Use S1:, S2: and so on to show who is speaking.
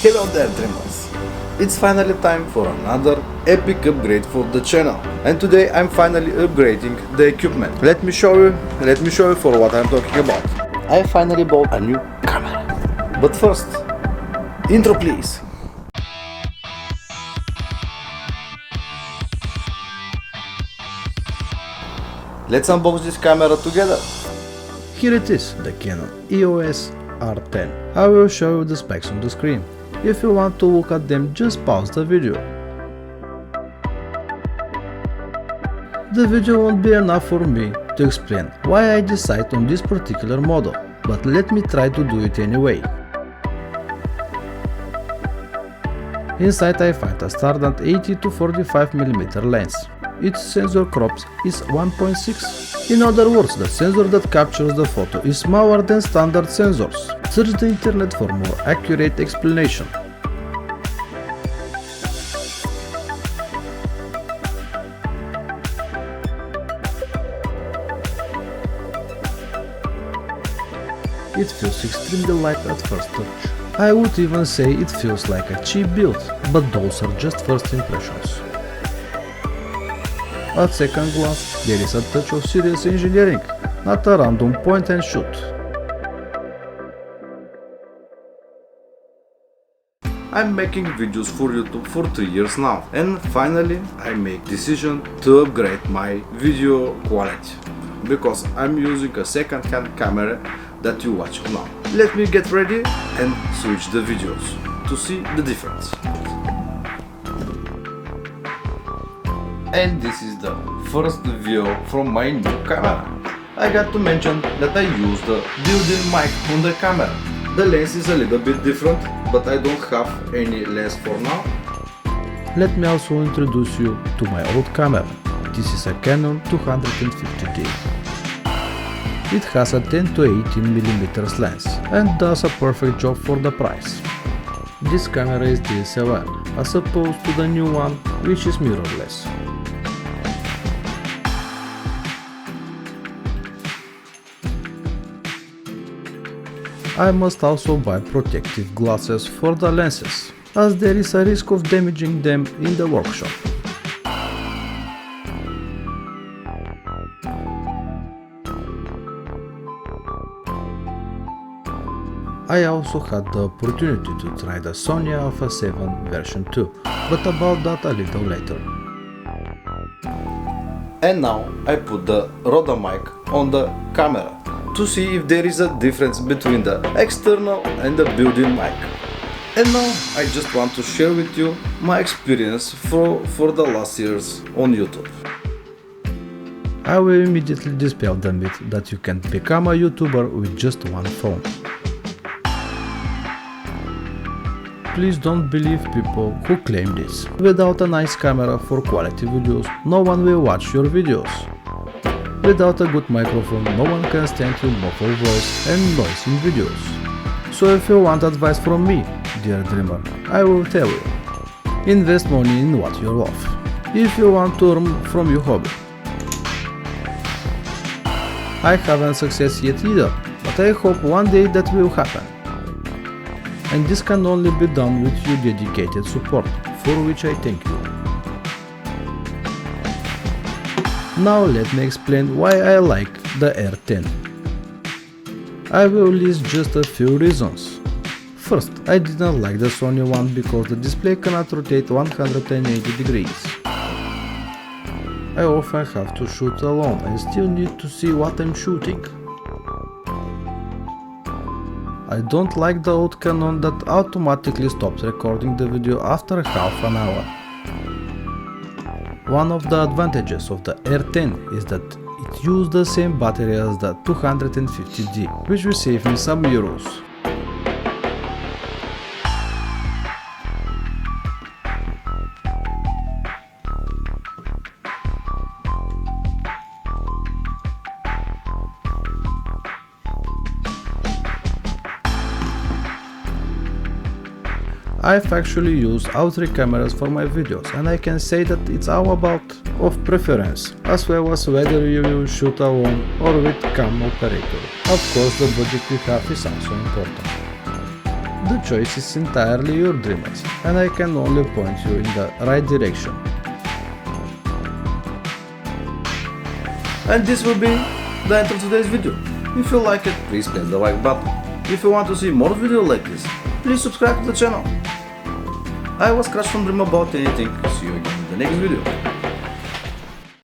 S1: Hello there dreamers! It's finally time for another epic upgrade for the channel, and today I'm finally upgrading the equipment. Let me show you for what I'm talking about. I finally bought a new camera. But first, intro please! Let's unbox this camera together. Here it is, the Canon EOS R10. I will show you the specs on the screen. If you want to look at them, just pause the video. The video won't be enough for me to explain why I decided on this particular model, but let me try to do it anyway. Inside I find a standard 80 to 45mm lens. Its sensor crops is 1.6. In other words, the sensor that captures the photo is smaller than standard sensors. Search the internet for more accurate explanation. It feels extremely light at first touch. I would even say it feels like a cheap build, but those are just first impressions. At second glance, there is a touch of serious engineering, not a random point and shoot. I'm making videos for YouTube for 3 years now, and finally I make decision to upgrade my video quality, because I'm using a second-hand camera that you watch now. Let me get ready and switch the videos to see the difference. And this is the first view from my new camera. I got to mention that I use the built-in mic on the camera. The lens is a little bit different, but I don't have any lens for now. Let me also introduce you to my old camera. This is a Canon 250D. It has a 10 to 18mm lens and does a perfect job for the price. This camera is DSLR, as opposed to the new one, which is mirrorless. I must also buy protective glasses for the lenses, as there is a risk of damaging them in the workshop. I also had the opportunity to try the Sony Alpha 7 version 2, but about that a little later. And now I put the Rode mic on the camera to see if there is a difference between the external and the built-in mic. And now I just want to share with you my experience for the last years on YouTube. I will immediately dispel the myth that you can become a YouTuber with just one phone. Please don't believe people who claim this. Without a nice camera for quality videos, no one will watch your videos. Without a good microphone, no one can stand your muffled voice and noise in videos. So if you want advice from me, dear dreamer, I will tell you. Invest money in what you love, if you want to earn from your hobby. I haven't success yet either, but I hope one day that will happen. And this can only be done with your dedicated support, for which I thank you. Now let me explain why I like the R10. I will list just a few reasons. First, I didn't like the Sony one because the display cannot rotate 180 degrees. I often have to shoot alone and still need to see what I'm shooting. I don't like the old Canon that automatically stops recording the video after half an hour. One of the advantages of the R10 is that it uses the same battery as the 250D, which will save me some euros. I've actually used all three cameras for my videos, and I can say that it's all about of preference, as well as whether you will shoot alone or with cam operator. Of course, the budget you have is also important.
S2: The choice is entirely your dreams, and I can only point you in the right direction.
S1: And this will be the end of today's video. If you like it, please press the like button. If you want to see more videos like this, please subscribe to the channel. I was Crash from Dream About Anything. See you again in the next video.